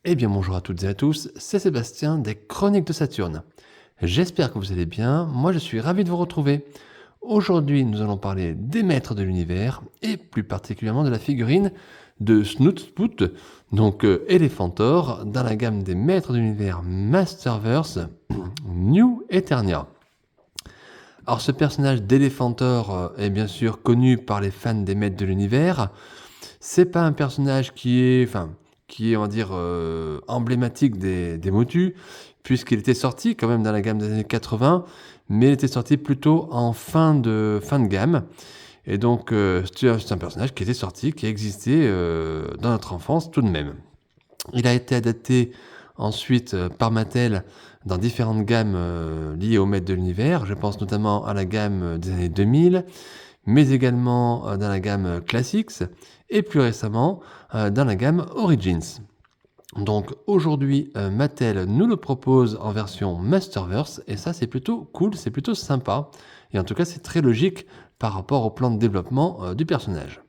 Eh bien bonjour à toutes et à tous, c'est Sébastien des Chroniques de Saturne. J'espère que vous allez bien, moi je suis ravi de vous retrouver. Aujourd'hui nous allons parler des maîtres de l'univers et plus particulièrement de la figurine de Snoot, donc Elephantor, dans la gamme des maîtres de l'univers Masterverse New Eternia. Alors ce personnage d'Elephantor est bien sûr connu par les fans des maîtres de l'univers. C'est pas un personnage qui est, on va dire, emblématique des Motu, puisqu'il était sorti quand même dans la gamme des années 80, mais il était sorti plutôt en fin de gamme. Et donc, c'est un personnage qui était sorti, qui existait dans notre enfance tout de même. Il a été adapté ensuite par Mattel dans différentes gammes liées au maître de l'univers. Je pense notamment à la gamme des années 2000, mais également dans la gamme Classics et plus récemment dans la gamme Origins. Donc aujourd'hui, Mattel nous le propose en version Masterverse et ça c'est plutôt cool, c'est plutôt sympa et en tout cas c'est très logique par rapport au plan de développement du personnage.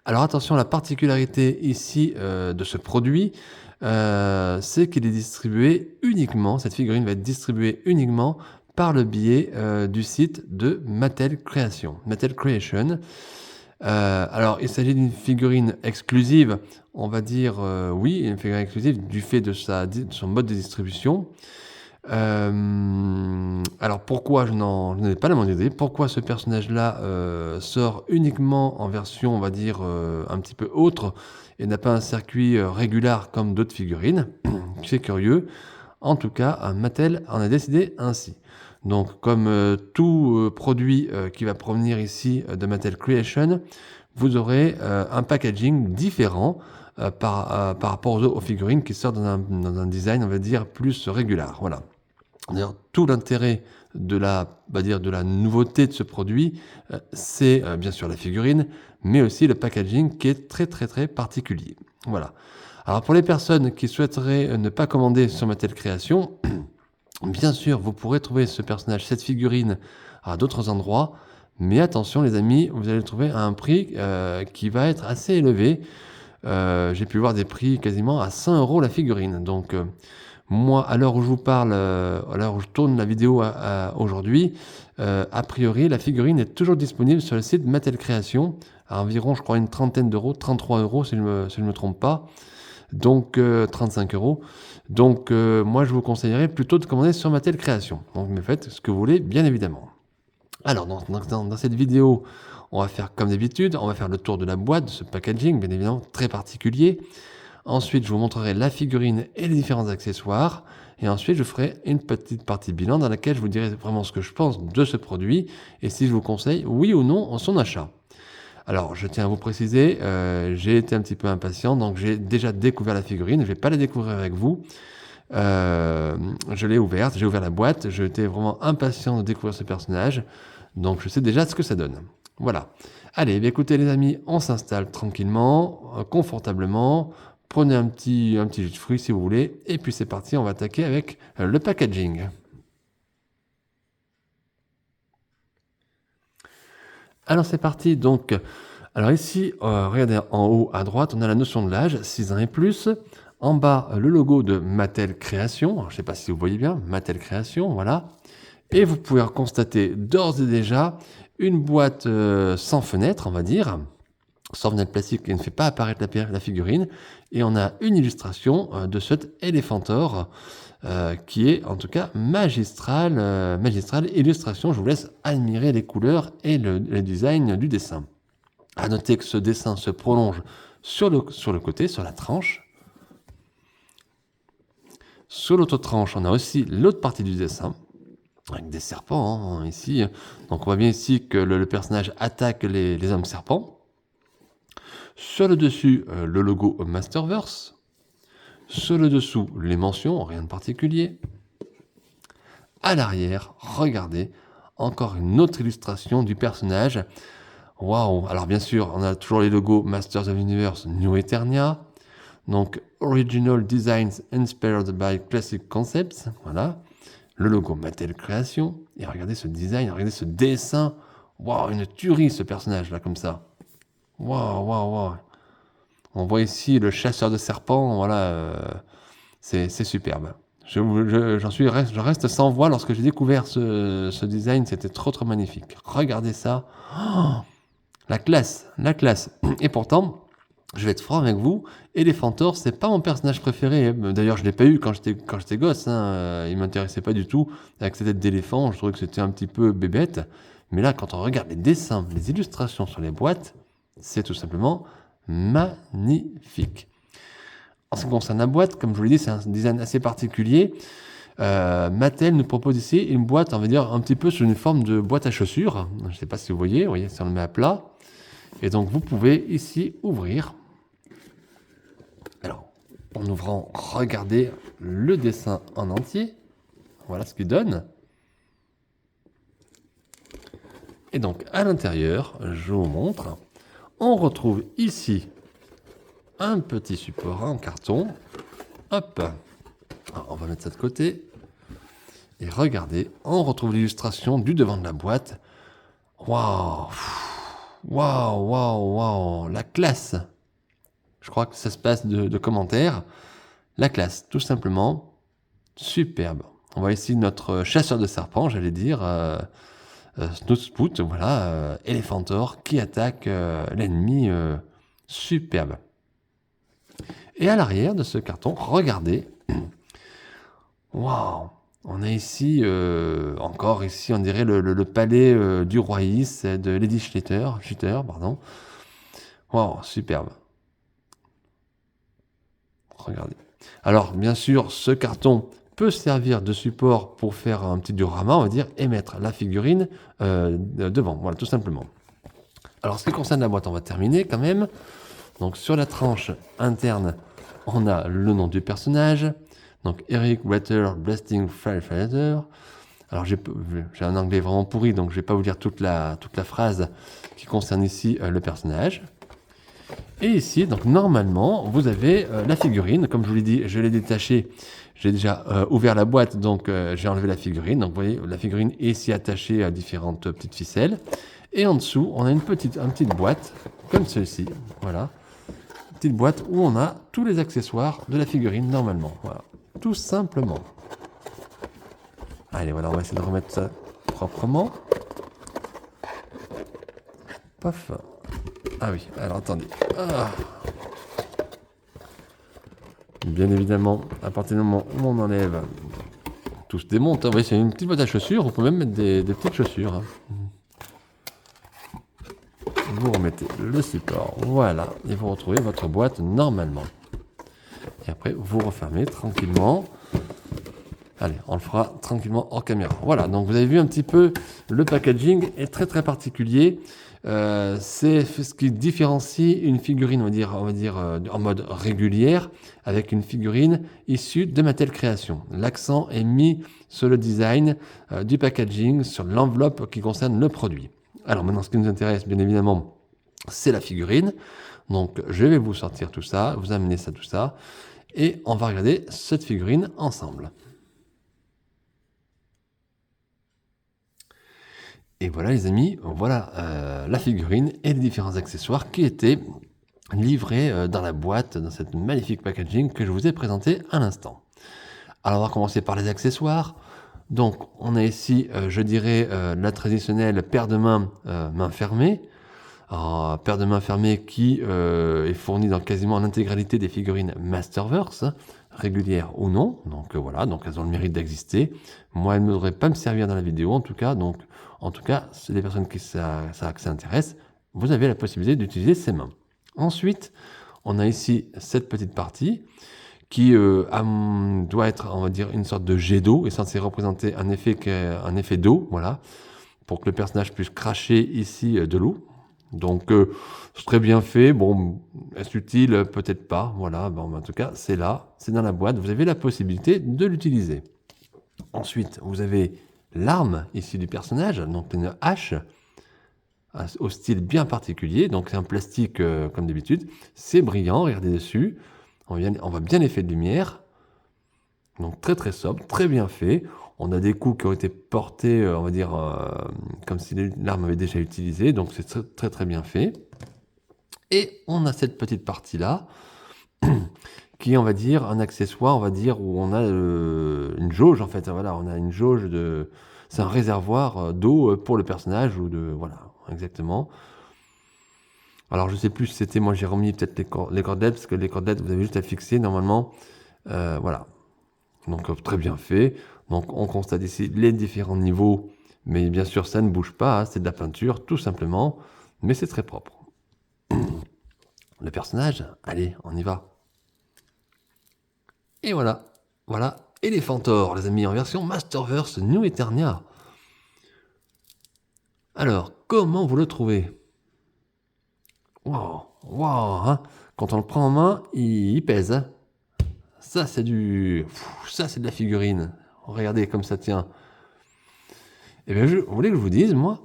Alors attention, la particularité ici de ce produit, c'est qu'il est distribué uniquement, cette figurine va être distribuée uniquement par le biais du site de Mattel Creation. Alors, il s'agit d'une figurine exclusive, on va dire, oui, une figurine exclusive du fait de son mode de distribution. Alors, pourquoi je n'en ai pas la moindre idée. Pourquoi ce personnage-là sort uniquement en version, on va dire, un petit peu autre et n'a pas un circuit régulier comme d'autres figurines. C'est curieux. En tout cas, Mattel en a décidé ainsi. Donc, comme tout produit qui va provenir ici de Mattel Creation, vous aurez un packaging différent par rapport aux figurines qui sortent dans un design, on va dire, plus régulier. Voilà. D'ailleurs, tout l'intérêt de la nouveauté de ce produit, c'est bien sûr la figurine, mais aussi le packaging qui est très très très particulier. Voilà. Alors pour les personnes qui souhaiteraient ne pas commander sur Mattel Création, bien sûr, vous pourrez trouver ce personnage, cette figurine, à d'autres endroits, mais attention les amis, vous allez le trouver à un prix qui va être assez élevé. J'ai pu voir des prix quasiment à 100 € la figurine. Donc moi, à l'heure où je vous parle, à l'heure où je tourne la vidéo aujourd'hui, a priori, la figurine est toujours disponible sur le site Mattel Création, à environ, je crois, une trentaine d'euros, 33 € si je ne me trompe pas, donc 35 €. Donc moi, je vous conseillerais plutôt de commander sur Mattel Création. Donc, mais faites ce que vous voulez, bien évidemment. Alors, dans cette vidéo, on va faire comme d'habitude, on va faire le tour de la boîte, de ce packaging, bien évidemment, très particulier. Ensuite, je vous montrerai la figurine et les différents accessoires. Et ensuite, je ferai une petite partie bilan dans laquelle je vous dirai vraiment ce que je pense de ce produit et si je vous conseille, oui ou non, en son achat. Alors, je tiens à vous préciser, j'ai été un petit peu impatient, donc j'ai déjà découvert la figurine. Je ne vais pas la découvrir avec vous. Je l'ai ouverte, j'ai ouvert la boîte. J'étais vraiment impatient de découvrir ce personnage. Donc, je sais déjà ce que ça donne. Voilà. Allez, écoutez les amis, on s'installe tranquillement, confortablement. Prenez un petit jus de fruits si vous voulez. Et puis c'est parti, on va attaquer avec le packaging. Alors c'est parti, donc. Alors ici, regardez en haut à droite, on a la notion de l'âge, 6 ans et plus. En bas, le logo de Mattel Création. Alors, je ne sais pas si vous voyez bien, Mattel Création, voilà. Et vous pouvez constater d'ores et déjà une boîte sans fenêtre, on va dire. Sans fenêtre plastique qui ne fait pas apparaître la figurine. Et on a une illustration de cet Elephantor qui est en tout cas magistrale illustration. Je vous laisse admirer les couleurs et le design du dessin. À noter que ce dessin se prolonge sur le côté, sur la tranche. Sur l'autre tranche, on a aussi l'autre partie du dessin, avec des serpents ici. Donc on voit bien ici que le personnage attaque les hommes serpents. Sur le dessus, le logo Masterverse. Sur le dessous, les mentions, rien de particulier. À l'arrière, regardez, encore une autre illustration du personnage. Waouh! Alors bien sûr, on a toujours les logos Masters of the Universe, New Eternia. Donc, Original Designs Inspired by Classic Concepts. Voilà. Le logo Mattel Création. Et regardez ce design, regardez ce dessin. Waouh, une tuerie ce personnage là, comme ça. Waouh, waouh, waouh. On voit ici le chasseur de serpents, voilà, c'est superbe. Je reste sans voix lorsque j'ai découvert ce design, c'était trop magnifique. Regardez ça. Oh, la classe, la classe. Et pourtant, je vais être franc avec vous, Elephantor, c'est pas mon personnage préféré. D'ailleurs, je l'ai pas eu quand j'étais gosse, hein. Il m'intéressait pas du tout. Avec sa tête d'éléphant, je trouvais que c'était un petit peu bébête. Mais là, quand on regarde les dessins, les illustrations sur les boîtes, c'est tout simplement magnifique. En ce qui concerne la boîte, comme je vous l'ai dit, c'est un design assez particulier. Mattel nous propose ici une boîte, on va dire, un petit peu sous une forme de boîte à chaussures. Je ne sais pas si vous voyez, si on le met à plat. Et donc, vous pouvez ici ouvrir. Alors, en ouvrant, regardez le dessin en entier. Voilà ce qu'il donne. Et donc, à l'intérieur, je vous montre, on retrouve ici un petit support en carton. Hop. Alors, on va mettre ça de côté. Et regardez, on retrouve l'illustration du devant de la boîte. Waouh! Waouh, waouh, waouh! La classe! Je crois que ça se passe de commentaires. La classe, tout simplement. Superbe. On voit ici notre chasseur de serpents, j'allais dire. Snoot, voilà. Elephantor qui attaque l'ennemi. Superbe. Et à l'arrière de ce carton, regardez. Waouh! On a ici, encore ici, on dirait le palais du roi Is de Lady Schitter, pardon. Waouh, superbe. Regardez. Alors, bien sûr, ce carton peut servir de support pour faire un petit diorama, on va dire, et mettre la figurine devant. Voilà, tout simplement. Alors, ce qui concerne la boîte, on va terminer quand même. Donc, sur la tranche interne, on a le nom du personnage. Donc, Eric Water Blasting Firefighter. Alors, j'ai un anglais vraiment pourri, donc je ne vais pas vous lire toute la phrase qui concerne ici le personnage. Et ici, donc normalement, vous avez la figurine. Comme je vous l'ai dit, je l'ai détachée. J'ai déjà ouvert la boîte, donc j'ai enlevé la figurine. Donc, vous voyez, la figurine est ici attachée à différentes petites ficelles. Et en dessous, on a une petite boîte, comme celle-ci. Voilà. Une petite boîte où on a tous les accessoires de la figurine, normalement. Voilà. Tout simplement. Allez, voilà, on va essayer de remettre ça proprement. Paf. Ah oui, alors attendez. Ah. Bien évidemment, à partir du moment où on enlève, tout se démonte. Oui, c'est une petite boîte à chaussures, on peut même mettre des petites chaussures. Vous remettez le support, voilà, et vous retrouvez votre boîte normalement. Et après, vous refermez tranquillement. Allez, on le fera tranquillement hors caméra. Voilà, donc vous avez vu un petit peu, le packaging est très particulier. C'est ce qui différencie une figurine, on va dire en mode régulière, avec une figurine issue de Mattel Création. L'accent est mis sur le design du packaging, sur l'enveloppe qui concerne le produit. Alors maintenant, ce qui nous intéresse, bien évidemment, c'est la figurine. Donc, je vais vous sortir tout ça, vous amener ça, tout ça, et on va regarder cette figurine ensemble. Et voilà les amis, voilà la figurine et les différents accessoires qui étaient livrés dans la boîte, dans cette magnifique packaging que je vous ai présenté à l'instant. Alors on va commencer par les accessoires. Donc on a ici, je dirais, la traditionnelle paire de main, main fermée. Alors, paire de main fermée qui est fournie dans quasiment l'intégralité des figurines Masterverse, régulières ou non. Donc voilà, donc elles ont le mérite d'exister. Moi, elles ne devraient pas me servir dans la vidéo en tout cas. Donc en tout cas, c'est des personnes qui ça intéresse. Vous avez la possibilité d'utiliser ces mains. Ensuite, on a ici cette petite partie qui doit être, on va dire, une sorte de jet d'eau et censé représenter un effet d'eau, voilà, pour que le personnage puisse cracher ici de l'eau. Donc, c'est très bien fait. Bon, est-ce utile? Peut-être pas. Voilà, bon, en tout cas, c'est là, c'est dans la boîte. Vous avez la possibilité de l'utiliser. Ensuite, vous avez l'arme ici du personnage, donc une hache au style bien particulier. Donc, c'est un plastique comme d'habitude. C'est brillant, regardez dessus. On voit bien l'effet de lumière. Donc, très sobre, très bien fait. On a des coups qui ont été portés, on va dire, comme si l'arme avait déjà utilisé. Donc, c'est très bien fait. Et on a cette petite partie-là qui est, on va dire, un accessoire, on va dire, où on a, une jauge en fait, voilà, on a une jauge de c'est un réservoir, d'eau, pour le personnage ou de voilà, exactement. Alors je sais plus si c'était moi j'ai remis peut-être les cordelettes, parce que les cordelettes vous avez juste à fixer normalement, voilà. Donc très bien fait. Donc on constate ici les différents niveaux, mais bien sûr ça ne bouge pas, hein, c'est de la peinture tout simplement, mais c'est très propre. Le personnage, allez, on y va. Et voilà, voilà, Elephantor, les amis, en version Masterverse New Eternia. Alors, comment vous le trouvez? Waouh, waouh, hein. Quand on le prend en main, il pèse, hein. Ça, c'est ça, c'est de la figurine. Regardez comme ça tient. Eh bien, vous voulez que je vous dise, moi?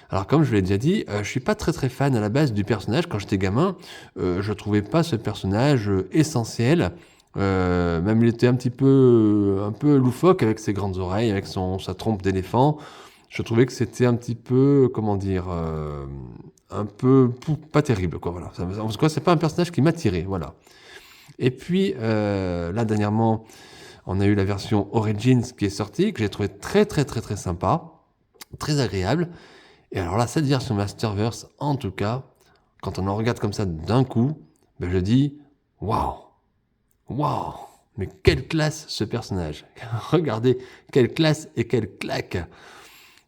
Alors, comme je l'ai déjà dit, je suis pas très très fan à la base du personnage. Quand j'étais gamin, je trouvais pas ce personnage essentiel. Même il était un peu loufoque avec ses grandes oreilles, avec sa trompe d'éléphant. Je trouvais que c'était un petit peu, comment dire, un peu pas terrible, quoi. Voilà. En tout cas, c'est pas un personnage qui m'attirait, voilà. Et puis, là, dernièrement, on a eu la version Origins qui est sortie, que j'ai trouvé très très très très sympa, très agréable. Et alors là, cette version Masterverse, en tout cas, quand on en regarde comme ça d'un coup, ben je dis waouh, waouh, mais quelle classe ce personnage. Regardez, quelle classe et quelle claque.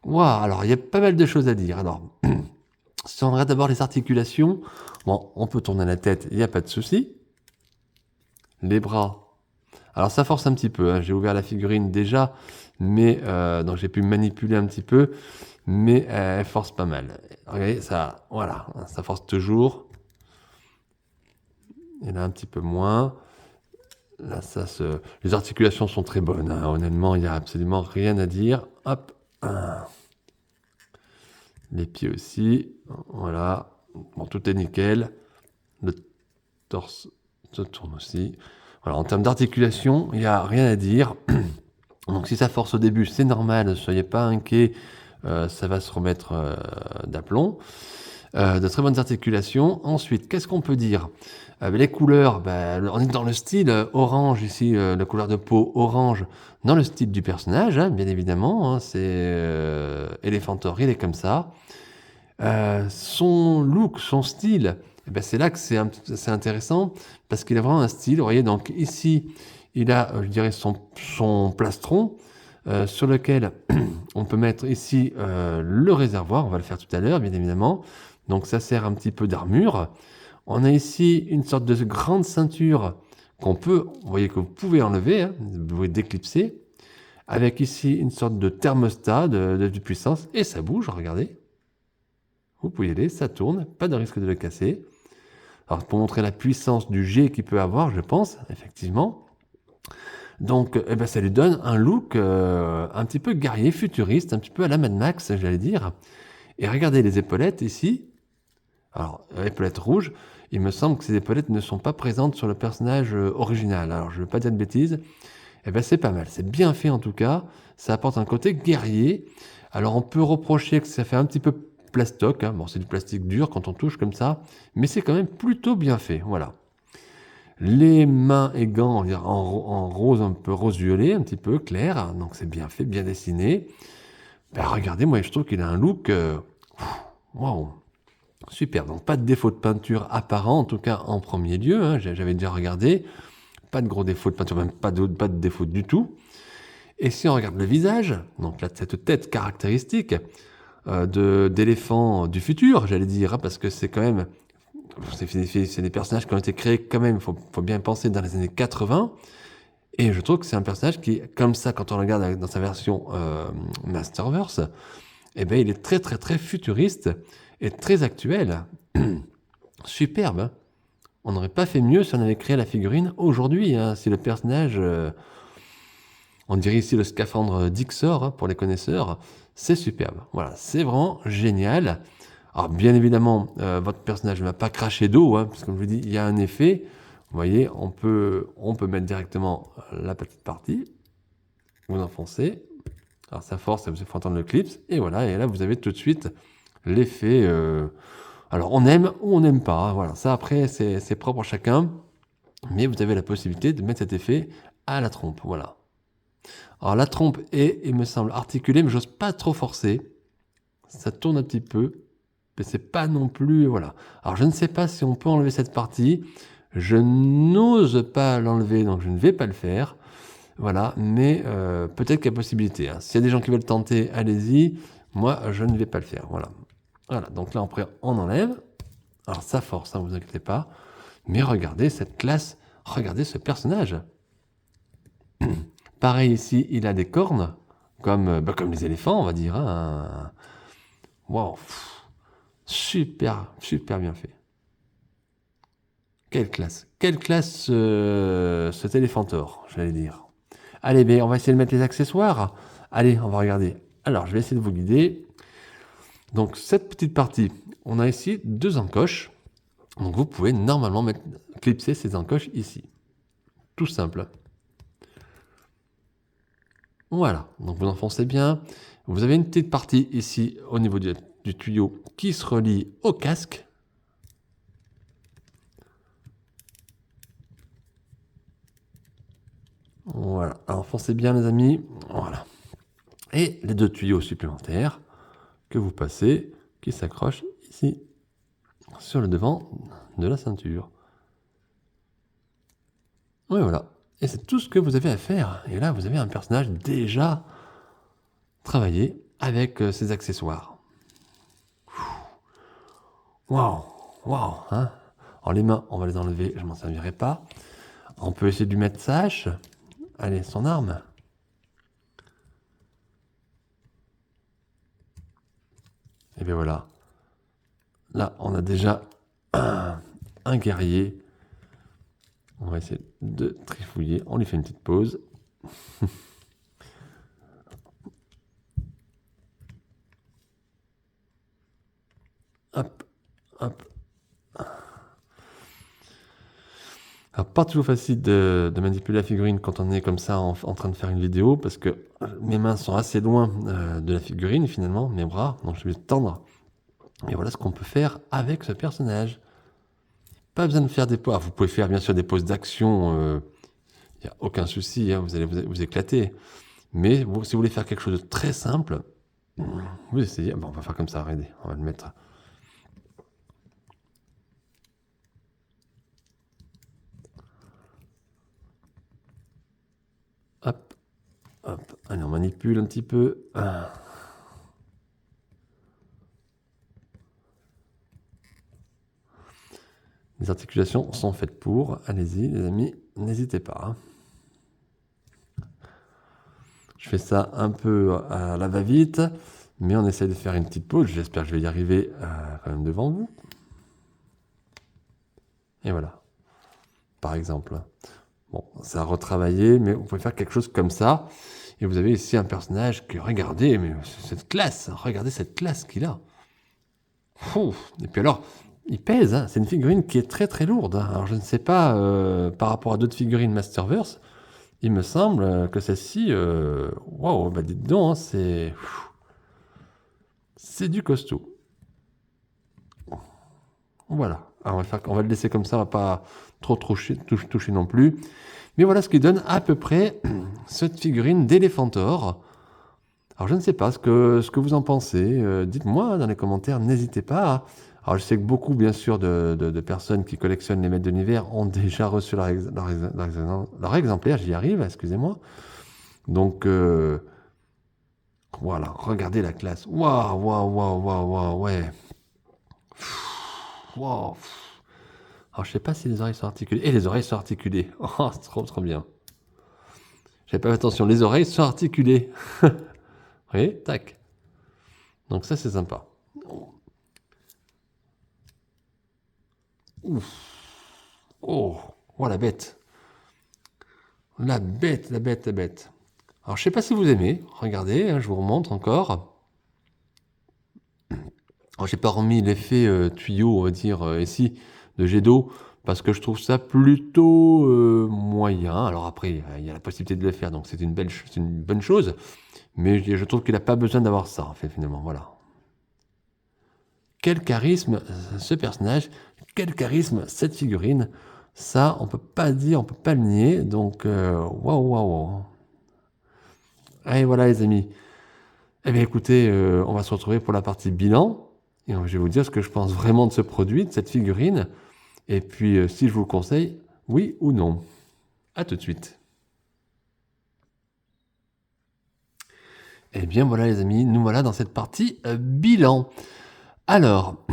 Waouh, alors il y a pas mal de choses à dire. Alors, si on regarde d'abord les articulations, bon, on peut tourner la tête, il n'y a pas de souci. Les bras, alors ça force un petit peu, hein. J'ai ouvert la figurine déjà, mais donc j'ai pu manipuler un petit peu, mais elle force pas mal. Regardez, ça, voilà, ça force toujours. Et là un petit peu moins. Là, les articulations sont très bonnes, hein. Honnêtement, il n'y a absolument rien à dire. Hop, les pieds aussi, voilà. Bon, tout est nickel. Le torse se tourne aussi. Voilà, en termes d'articulation, il n'y a rien à dire. Donc si ça force au début, c'est normal, ne soyez pas inquiets, ça va se remettre d'aplomb. De très bonnes articulations. Ensuite, qu'est-ce qu'on peut dire? Les couleurs, on est dans le style orange ici, la couleur de peau orange, dans le style du personnage, hein, bien évidemment. Hein, c'est Elephantor, il est comme ça. Son look, son style, c'est là que c'est intéressant, parce qu'il a vraiment un style. Vous voyez, donc ici, il a, je dirais, son plastron, sur lequel on peut mettre ici le réservoir. On va le faire tout à l'heure, bien évidemment. Donc ça sert un petit peu d'armure. On a ici une sorte de grande ceinture vous voyez que vous pouvez enlever, hein, vous pouvez déclipser, avec ici une sorte de thermostat de puissance, et ça bouge, regardez. Vous pouvez y aller, ça tourne, pas de risque de le casser. Alors pour montrer la puissance du jet qu'il peut avoir, je pense, effectivement. Donc ça lui donne un look un petit peu guerrier, futuriste, un petit peu à la Mad Max, j'allais dire. Et regardez les épaulettes ici. Alors, épaulettes rouges, il me semble que ces épaulettes ne sont pas présentes sur le personnage original. Alors, je ne veux pas dire de bêtises. C'est pas mal. C'est bien fait en tout cas. Ça apporte un côté guerrier. Alors, on peut reprocher que ça fait un petit peu plastoc, hein. Bon, c'est du plastique dur quand on touche comme ça, mais c'est quand même plutôt bien fait. Voilà. Les mains et gants, on va dire en rose, un peu rose-violet, un petit peu clair. Donc, c'est bien fait, bien dessiné. Regardez, moi, je trouve qu'il a un look. Waouh! Super, donc pas de défaut de peinture apparent, en tout cas en premier lieu, hein, j'avais déjà regardé, pas de gros défaut de peinture, même pas de défaut du tout. Et si on regarde le visage, donc là, cette tête caractéristique d'éléphant du futur, j'allais dire, hein, parce que c'est quand même, c'est des personnages qui ont été créés quand même, faut bien penser, dans les années 80, et je trouve que c'est un personnage qui, comme ça, quand on le regarde dans sa version Masterverse, il est très très très futuriste, et très actuel. Superbe, hein. On n'aurait pas fait mieux si on avait créé la figurine aujourd'hui, hein, si le personnage, on dirait ici le scaphandre d'Ixor, hein, pour les connaisseurs, c'est superbe. Voilà, c'est vraiment génial. Alors bien évidemment, votre personnage ne va pas cracher d'eau, hein, parce que comme je vous dis, il y a un effet. Vous voyez, on peut mettre directement la petite partie, vous enfoncez, alors ça force, ça vous fait entendre le clips, et voilà, et là vous avez tout de suite l'effet Alors on aime ou on n'aime pas, hein, voilà. Ça après c'est propre à chacun, mais vous avez la possibilité de mettre cet effet à la trompe, voilà. Alors la trompe est, il me semble, articulée, mais j'ose pas trop forcer. Ça tourne un petit peu, mais c'est pas non plus, voilà. Alors je ne sais pas si on peut enlever cette partie. Je n'ose pas l'enlever, donc je ne vais pas le faire. Voilà, mais peut-être qu'il y a possibilité, hein. S'il y a des gens qui veulent tenter, allez-y. Moi, je ne vais pas le faire, voilà. Voilà, donc là, après, on enlève. Alors ça force, hein, vous inquiétez pas. Mais regardez cette classe, regardez ce personnage. Pareil ici, il a des cornes, comme les éléphants, on va dire, hein. Waouh, super, super bien fait. Quelle classe cet éléphantor, j'allais dire. Allez, ben, on va essayer de mettre les accessoires. Allez, on va regarder. Alors, je vais essayer de vous guider. Donc, cette petite partie, on a ici 2 encoches. Donc, vous pouvez normalement clipser ces encoches ici. Tout simple. Voilà, donc vous enfoncez bien. Vous avez une petite partie ici au niveau du tuyau qui se relie au casque. Voilà, alors enfoncez bien les amis. Voilà. Et les 2 tuyaux supplémentaires que vous passez, qui s'accrochent ici sur le devant de la ceinture. Oui, voilà. Et c'est tout ce que vous avez à faire. Et là, vous avez un personnage déjà travaillé avec ses accessoires. Waouh, waouh, hein. Alors les mains, on va les enlever, je m'en servirai pas. On peut essayer de lui mettre sa hache. Allez, son arme. Et bien voilà. Là, on a déjà un guerrier. On va essayer de trifouiller. On lui fait une petite pause. Hop, hop. Alors, pas toujours facile de manipuler la figurine quand on est comme ça en train de faire une vidéo, parce que mes mains sont assez loin de la figurine finalement, mes bras, donc je vais tendre. Et voilà ce qu'on peut faire avec ce personnage. Pas besoin de faire des poses. Vous pouvez faire bien sûr des poses d'action, il n'y a aucun souci, hein, vous allez vous éclater. Mais si vous voulez faire quelque chose de très simple, vous essayez. Bon, on va faire comme ça, regardez, on va le mettre. Hop, hop. Allez, on manipule un petit peu. Les articulations sont faites pour. Allez-y, les amis, n'hésitez pas. Je fais ça un peu à la va-vite, mais on essaie de faire une petite pause. J'espère que je vais y arriver quand même devant vous. Et voilà. Par exemple. Bon, ça a retravaillé, mais vous pouvez faire quelque chose comme ça. Et vous avez ici un personnage que, regardez, mais cette classe, regardez cette classe qu'il a. Et puis alors, il pèse, hein. C'est une figurine qui est très très lourde, hein. Alors je ne sais pas, par rapport à d'autres figurines Masterverse, il me semble que celle-ci, waouh, bah dites donc, hein, c'est du costaud. Voilà. Alors on va le laisser comme ça, on va pas trop toucher non plus. Mais voilà ce qui donne à peu près cette figurine d'Elephantor. Alors je ne sais pas ce que vous en pensez. Dites-moi dans les commentaires, n'hésitez pas. Alors je sais que beaucoup, bien sûr, de personnes qui collectionnent les maîtres de l'univers ont déjà reçu leur exemplaire. J'y arrive, excusez-moi. Donc voilà, regardez la classe. Waouh, waouh, waouh, waouh, waouh, ouais. Waouh. Alors je sais pas si les oreilles sont articulées. Et les oreilles sont articulées. Oh, c'est trop, trop bien. J'avais pas fait attention, les oreilles sont articulées. Vous voyez, tac. Donc ça, c'est sympa. Ouf. Oh, oh, la bête. La bête, la bête, la bête. Alors, je sais pas si vous aimez. Regardez, hein, je vous remontre encore. Alors, j'ai pas remis l'effet tuyau, on va dire, ici, de jet d'eau, parce que je trouve ça plutôt moyen. Alors après, il y a la possibilité de le faire, donc c'est une bonne chose. Mais je trouve qu'il n'a pas besoin d'avoir ça, en fait, finalement. Voilà. quel charisme ce personnage, quel charisme cette figurine. Ça, on peut pas dire, on peut pas le nier. Donc, waouh, waouh. Allez, voilà les amis. Eh bien écoutez, on va se retrouver pour la partie bilan. Et je vais vous dire ce que je pense vraiment de ce produit, de cette figurine. Et puis, si je vous le conseille, oui ou non. À tout de suite. Eh bien voilà les amis, nous voilà dans cette partie bilan. Alors,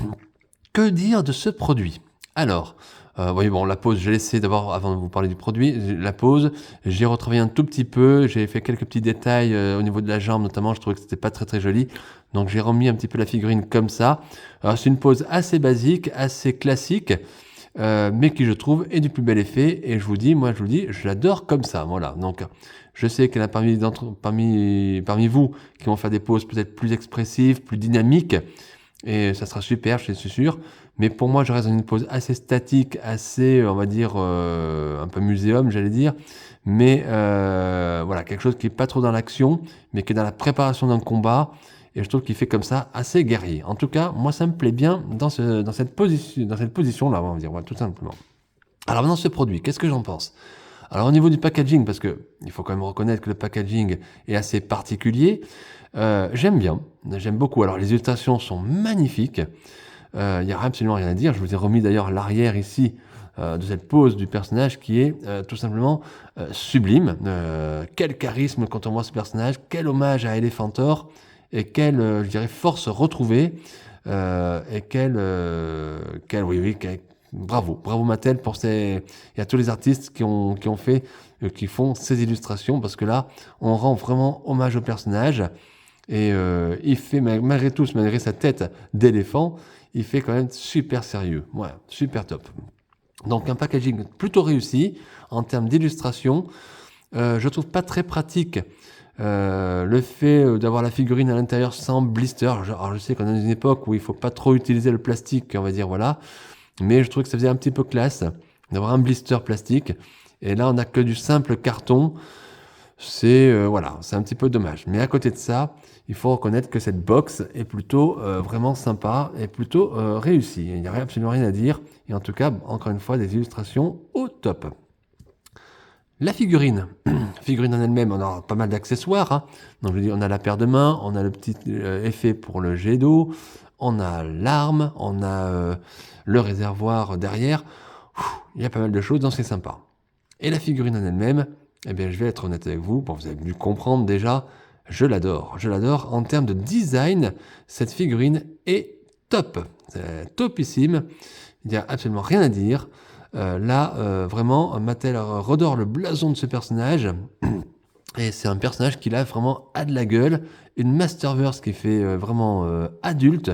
que dire de ce produit? Alors, oui, bon, la pose, j'ai laissé d'abord, avant de vous parler du produit, la pose, j'ai retravaillé un tout petit peu, j'ai fait quelques petits détails au niveau de la jambe notamment, je trouvais que c'était pas très très joli, donc j'ai remis un petit peu la figurine comme ça. Alors c'est une pose assez basique, assez classique, mais qui je trouve est du plus bel effet, et je vous dis, moi je vous dis, je l'adore comme ça, voilà. Donc je sais qu'il y en a parmi vous qui vont faire des poses peut-être plus expressives, plus dynamiques, et ça sera super, je suis sûr. Mais pour moi, je reste dans une pose assez statique, assez, on va dire, un peu muséum, j'allais dire. Mais voilà, quelque chose qui est pas trop dans l'action, mais qui est dans la préparation d'un combat. Et je trouve qu'il fait comme ça assez guerrier. En tout cas, moi, ça me plaît bien dans cette position-là, on va dire, voilà, tout simplement. Alors maintenant, ce produit, qu'est-ce que j'en pense? Alors au niveau du packaging, parce que il faut quand même reconnaître que le packaging est assez particulier, j'aime bien, j'aime beaucoup. Alors les illustrations sont magnifiques, il n'y a absolument rien à dire. Je vous ai remis d'ailleurs l'arrière ici de cette pose du personnage qui est tout simplement sublime. Quel charisme quand on voit ce personnage, quel hommage à Elephantor, et quelle, je dirais, force retrouvée, et bravo, bravo Mattel pour et à tous les artistes qui font ces illustrations, parce que là, on rend vraiment hommage au personnage, et il fait, malgré tout, malgré sa tête d'éléphant, il fait quand même super sérieux. Ouais, super top. Donc un packaging plutôt réussi en termes d'illustration. Je trouve pas très pratique le fait d'avoir la figurine à l'intérieur sans blister. Alors je sais qu'on est dans une époque où il faut pas trop utiliser le plastique, on va dire, voilà. Mais je trouve que ça faisait un petit peu classe d'avoir un blister plastique. Et là, on n'a que du simple carton. C'est voilà, c'est un petit peu dommage. Mais à côté de ça, il faut reconnaître que cette box est plutôt vraiment sympa et plutôt réussie. Il n'y a absolument rien à dire. Et en tout cas, encore une fois, des illustrations au top. La figurine. Figurine en elle-même, on a pas mal d'accessoires, hein. Donc je dis, on a la paire de mains, on a le petit effet pour le jet d'eau, on a l'arme, on a le réservoir derrière. Il y a pas mal de choses, donc c'est sympa. Et la figurine en elle-même, eh bien, je vais être honnête avec vous, bon, vous avez dû comprendre déjà, je l'adore. Je l'adore. En termes de design, cette figurine est top. C'est topissime. Il n'y a absolument rien à dire. Là, vraiment, Mattel redore le blason de ce personnage. Et c'est un personnage qui, là, vraiment a de la gueule. Une Masterverse qui fait vraiment adulte.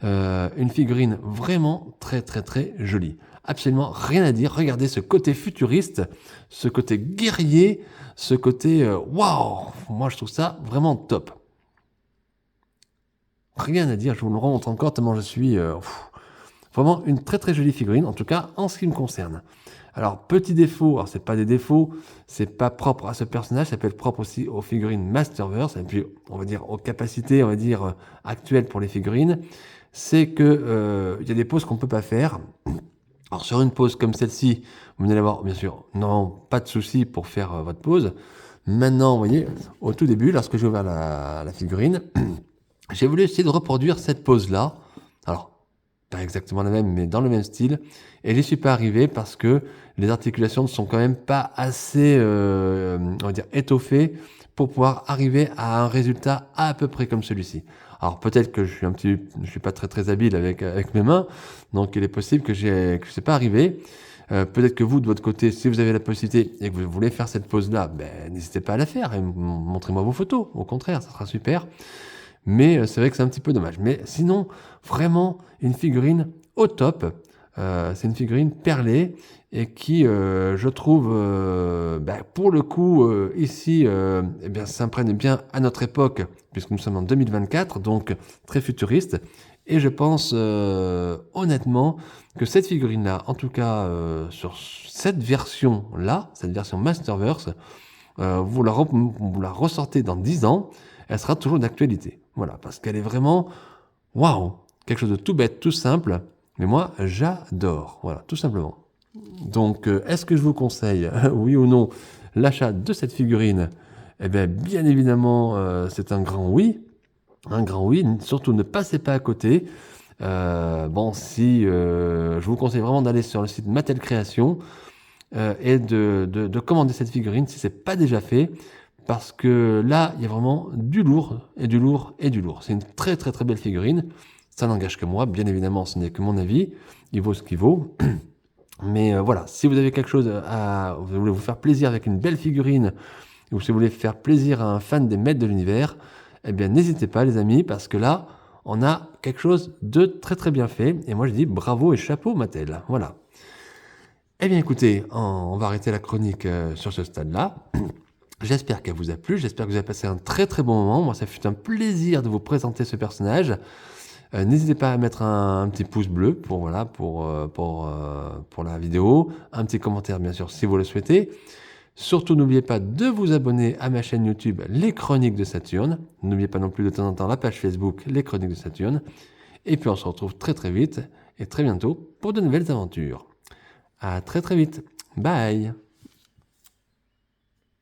Une figurine vraiment très, très, très jolie. Absolument rien à dire. Regardez ce côté futuriste, ce côté guerrier, ce côté waouh. Moi, je trouve ça vraiment top. Rien à dire. Je vous le remontre encore tellement je suis vraiment une très très jolie figurine. En tout cas, en ce qui me concerne. Alors, petit défaut. Alors, c'est pas des défauts. C'est pas propre à ce personnage. Ça peut être propre aussi aux figurines Masterverse. Et puis, on va dire aux capacités, on va dire actuelles pour les figurines. C'est que il y a des poses qu'on peut pas faire. Alors sur une pose comme celle-ci, vous allez avoir bien sûr non pas de souci pour faire votre pose. Maintenant, vous voyez, au tout début, lorsque j'ai ouvert la figurine, j'ai voulu essayer de reproduire cette pose-là. Alors, pas exactement la même, mais dans le même style. Et j'y suis pas arrivé parce que les articulations ne sont quand même pas assez, on va dire, étoffées pour pouvoir arriver à un résultat à peu près comme celui-ci. Alors peut-être que je suis pas très très habile avec mes mains, donc il est possible que je sais pas arrivé. Peut-être que vous, de votre côté, si vous avez la possibilité et que vous voulez faire cette pose-là, ben, n'hésitez pas à la faire et montrez-moi vos photos. Au contraire, ça sera super. Mais c'est vrai que c'est un petit peu dommage. Mais sinon, vraiment, une figurine au top. C'est une figurine perlée et qui, je trouve, pour le coup, ici, eh bien, s'imprègne bien à notre époque, puisque nous sommes en 2024, donc très futuriste. Et je pense honnêtement que cette figurine-là, en tout cas sur cette version-là, cette version Masterverse, vous la ressortez dans 10 ans, elle sera toujours d'actualité. Voilà, parce qu'elle est vraiment waouh, quelque chose de tout bête, tout simple, mais moi, j'adore. Voilà, tout simplement. Donc, est-ce que je vous conseille, oui ou non, l'achat de cette figurine? Eh bien évidemment, c'est un grand oui. Un grand oui. Surtout, ne passez pas à côté. Bon, si je vous conseille vraiment d'aller sur le site Mattel Création et de commander cette figurine si c'est pas déjà fait, parce que là, il y a vraiment du lourd et du lourd et du lourd. C'est une très très très belle figurine. Ça n'engage que moi, bien évidemment, ce n'est que mon avis. Il vaut ce qu'il vaut. Mais voilà, si vous avez quelque chose vous voulez vous faire plaisir avec une belle figurine, ou si vous voulez faire plaisir à un fan des Maîtres de l'Univers, eh bien n'hésitez pas les amis, parce que là, on a quelque chose de très très bien fait. Et moi je dis bravo et chapeau Mattel. Voilà. Eh bien écoutez, on va arrêter la chronique sur ce stade-là. J'espère qu'elle vous a plu, j'espère que vous avez passé un très très bon moment. Moi ça fut un plaisir de vous présenter ce personnage. N'hésitez pas à mettre un petit pouce bleu pour, voilà, pour la vidéo, un petit commentaire bien sûr si vous le souhaitez. Surtout n'oubliez pas de vous abonner à ma chaîne YouTube Les Chroniques de Saturne. N'oubliez pas non plus de temps en temps la page Facebook Les Chroniques de Saturne. Et puis on se retrouve très très vite et très bientôt pour de nouvelles aventures. À très très vite. Bye.